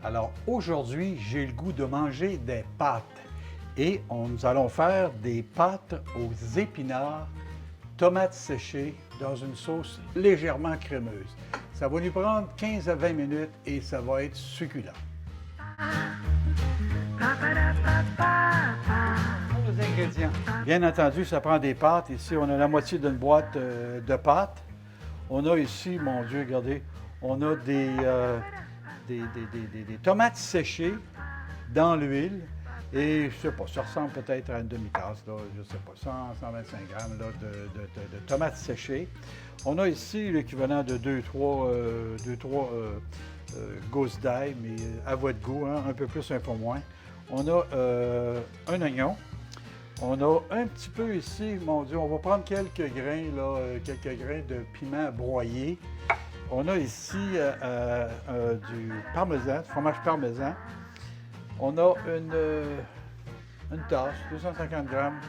Alors aujourd'hui, j'ai le goût de manger des pâtes et nous allons faire des pâtes aux épinards, tomates séchées dans une sauce légèrement crémeuse. Ça va nous prendre 15 à 20 minutes et ça va être succulent. Pour les ingrédients, bien entendu, ça prend des pâtes. Ici, on a la moitié d'une boîte de pâtes. On a ici, mon Dieu, regardez, on a des tomates séchées dans l'huile. Et je ne sais pas, ça ressemble peut-être à une demi-tasse, là, je ne sais pas, 125 grammes là, de tomates séchées. On a ici l'équivalent de 2-3 gousses d'ail, mais à votre goût, hein, un peu plus, un peu moins. On a un oignon. On a un petit peu ici, mon Dieu, on va prendre quelques grains, là, quelques grains de piment broyé. On a ici du parmesan, du fromage parmesan. On a une tasse, 250 grammes,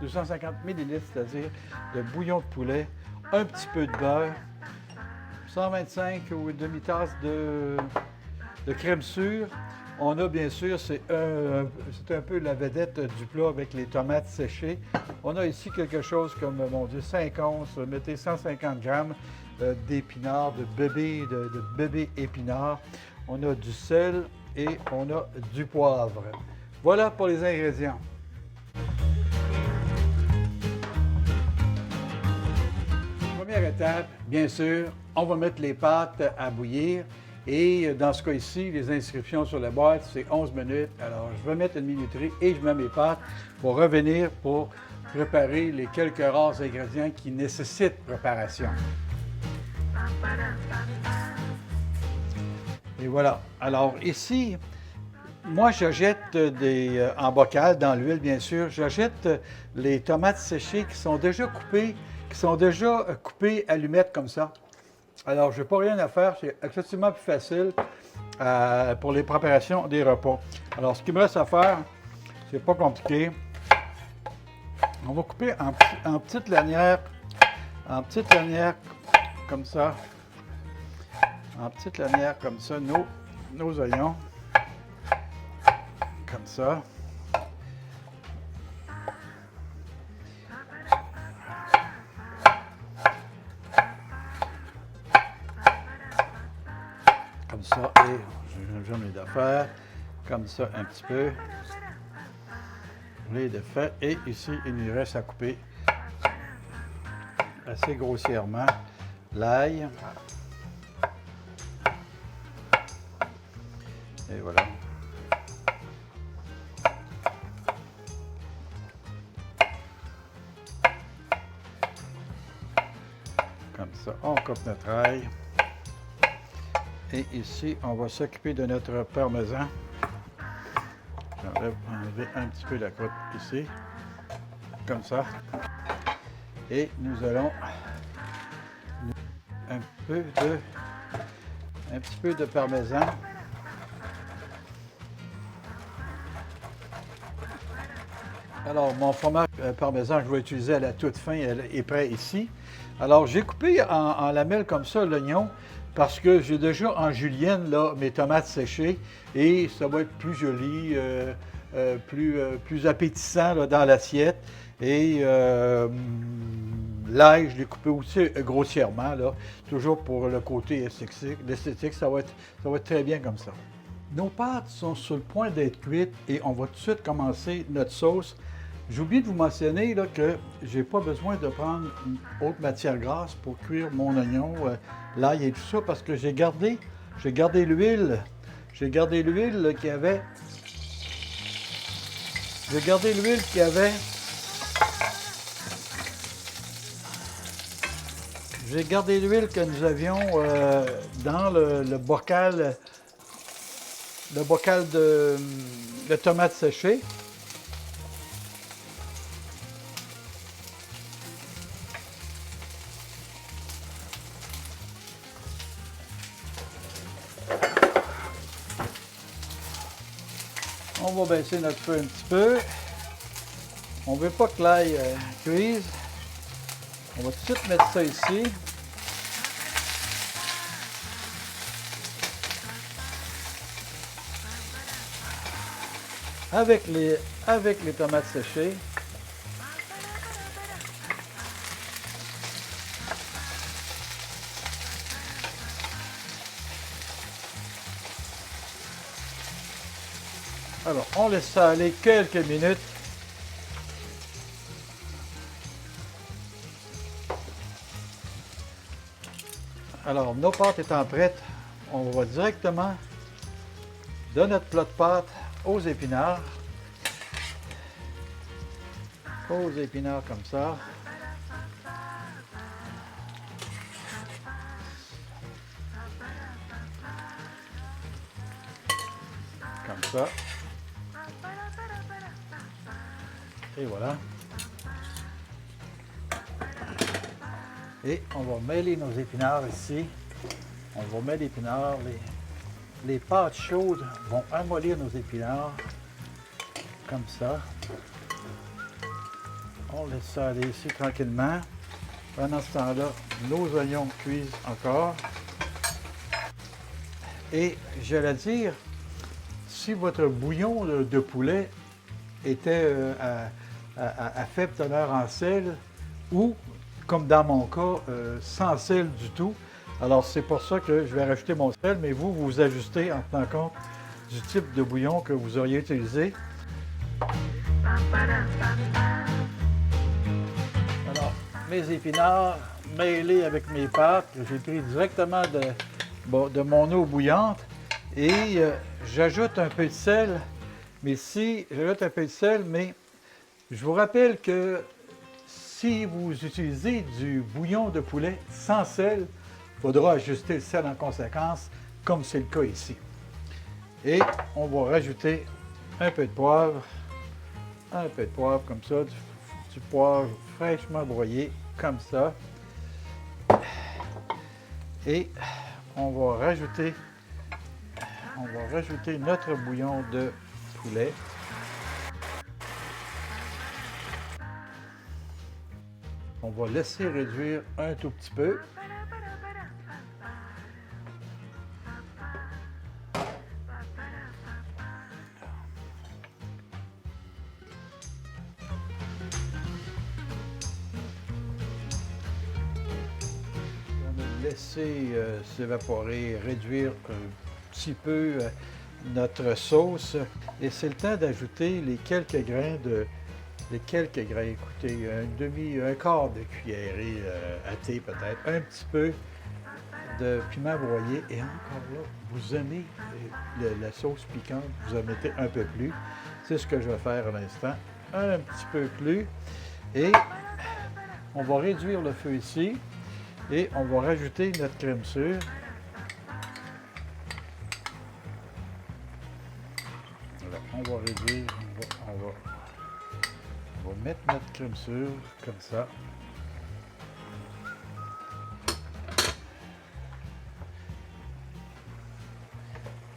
250 millilitres, c'est-à-dire de bouillon de poulet, un petit peu de beurre, 125 ou une demi-tasse de crème sûre. On a bien sûr, c'est un peu la vedette du plat avec les tomates séchées. On a ici quelque chose comme, mon Dieu, 5 onces, mettez 150 grammes d'épinards, de bébé épinards. On a du sel et on a du poivre. Voilà pour les ingrédients. Première étape, bien sûr, on va mettre les pâtes à bouillir. Et dans ce cas-ci, les inscriptions sur la boîte, c'est 11 minutes. Alors, je vais mettre une minuterie et je mets mes pâtes pour revenir pour préparer les quelques rares ingrédients qui nécessitent préparation. Et voilà. Alors ici, moi, j'achète en bocal, dans l'huile, bien sûr, j'achète les tomates séchées qui sont déjà coupées allumettes comme ça. Alors, je n'ai pas rien à faire, c'est excessivement plus facile pour les préparations des repas. Alors, ce qu'il me reste à faire, c'est pas compliqué. On va couper en petites lanières comme ça. En petites lanières comme ça, nos oignons. Comme ça. Comme ça, et je mets d'affaires, comme ça un petit peu. Les défaits, et ici, il nous reste à couper assez grossièrement l'ail. Et voilà. Comme ça, on coupe notre ail. Et ici, on va s'occuper de notre parmesan. J'enlève un petit peu la croûte ici, comme ça. Et nous allons un petit peu de parmesan. Alors, mon fromage parmesan que je vais utiliser à la toute fin est prêt ici. Alors, j'ai coupé en lamelles comme ça l'oignon parce que j'ai déjà en julienne là, mes tomates séchées et ça va être plus joli, plus appétissant là, dans l'assiette. Et l'ail, je l'ai coupé aussi grossièrement, là, toujours pour le côté esthétique. Ça va être très bien comme ça. Nos pâtes sont sur le point d'être cuites et on va tout de suite commencer notre sauce. J'ai oublié de vous mentionner là, que je n'ai pas besoin de prendre une autre matière grasse pour cuire mon oignon, l'ail et tout ça, parce que j'ai gardé l'huile. J'ai gardé l'huile qu'il y avait. J'ai gardé l'huile qu'il y avait. J'ai gardé l'huile que nous avions dans le bocal de tomates séchées. On va baisser notre feu un petit peu. On ne veut pas que l'ail cuise. On va tout de suite mettre ça ici. avec les tomates séchées. Alors, on laisse ça aller quelques minutes. Alors, nos pâtes étant prêtes, on va directement de notre plat de pâtes aux épinards. Aux épinards comme ça. Comme ça. Et voilà. Et on va mêler nos épinards ici. On va mettre l'épinard. Les pâtes chaudes vont amollir nos épinards. Comme ça. On laisse ça aller ici tranquillement. Pendant ce temps-là, nos oignons cuisent encore. Et j'allais dire, si votre bouillon de poulet était à faible teneur en sel ou, comme dans mon cas, sans sel du tout, alors c'est pour ça que je vais rajouter mon sel, mais vous ajustez en tenant compte du type de bouillon que vous auriez utilisé. Alors, mes épinards mêlés avec mes pâtes, j'ai pris directement de mon eau bouillante et j'ajoute un peu de sel. Mais j'ajoute un peu de sel, mais je vous rappelle que si vous utilisez du bouillon de poulet sans sel, il faudra ajuster le sel en conséquence, comme c'est le cas ici. Et on va rajouter un peu de poivre comme ça, du poivre fraîchement broyé, comme ça. Et on va rajouter notre bouillon de poulet. On va laisser réduire un tout petit peu. On a laissé s'évaporer, réduire un petit peu notre sauce. Et c'est le temps d'ajouter les quelques grains, écoutez, un quart de cuillerée à thé peut-être, un petit peu de piment broyé. Et encore là, vous aimez la sauce piquante, vous en mettez un peu plus. C'est ce que je vais faire à l'instant, un petit peu plus. Et on va réduire le feu ici et on va rajouter notre crème sure. Voilà, on va réduire, on va mettre notre crème sure comme ça.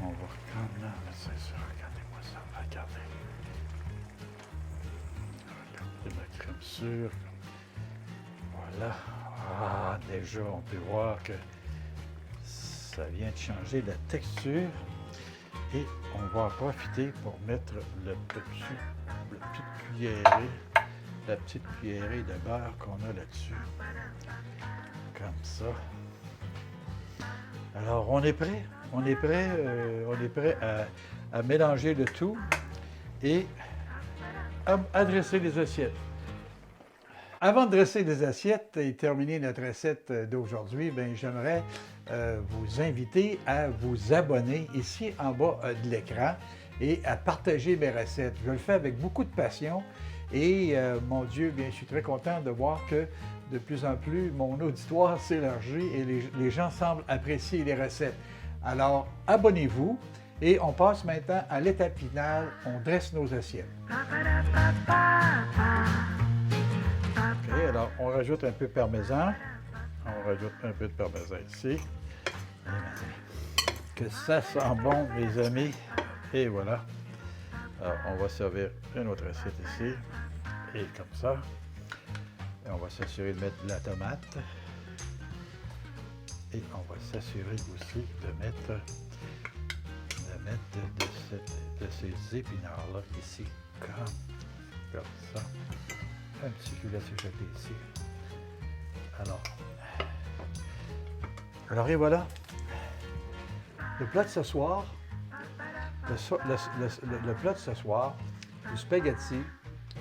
On va reprendre là, c'est ça, regardez-moi ça, regardez. Regardez ma crème sure. Voilà. Ah, déjà, on peut voir que ça vient de changer la texture. Et on va en profiter pour mettre la petite cuillerée de beurre qu'on a là-dessus. Comme ça. Alors, on est prêt. On est prêt à mélanger le tout et à dresser les assiettes. Avant de dresser les assiettes et terminer notre recette d'aujourd'hui, j'aimerais vous inviter à vous abonner ici en bas de l'écran et à partager mes recettes. Je le fais avec beaucoup de passion et mon Dieu, je suis très content de voir que de plus en plus mon auditoire s'élargit et les gens semblent apprécier les recettes. Alors, abonnez-vous et on passe maintenant à l'étape finale, on dresse nos assiettes. OK, alors on rajoute un peu de parmesan. On rajoute un peu de parmesan ici. Que ça sent bon, mes amis. Et voilà. Alors, on va servir une autre assiette ici. Et comme ça. Et on va s'assurer de mettre de la tomate. Et on va s'assurer aussi de mettre mettre de ces épinards-là ici, comme ça. Un petit peu laisse échapper ici. Alors et voilà. Le plat de ce soir, le plat de ce soir, du spaghetti,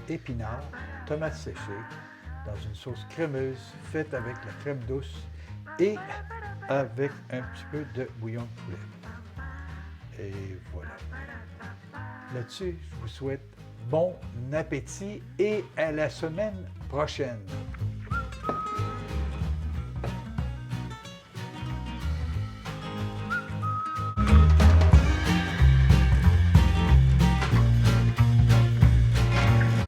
épinards, tomates séchées, dans une sauce crémeuse faite avec la crème douce et avec un petit peu de bouillon de poulet. Et voilà. Là-dessus, je vous souhaite bon appétit et à la semaine prochaine.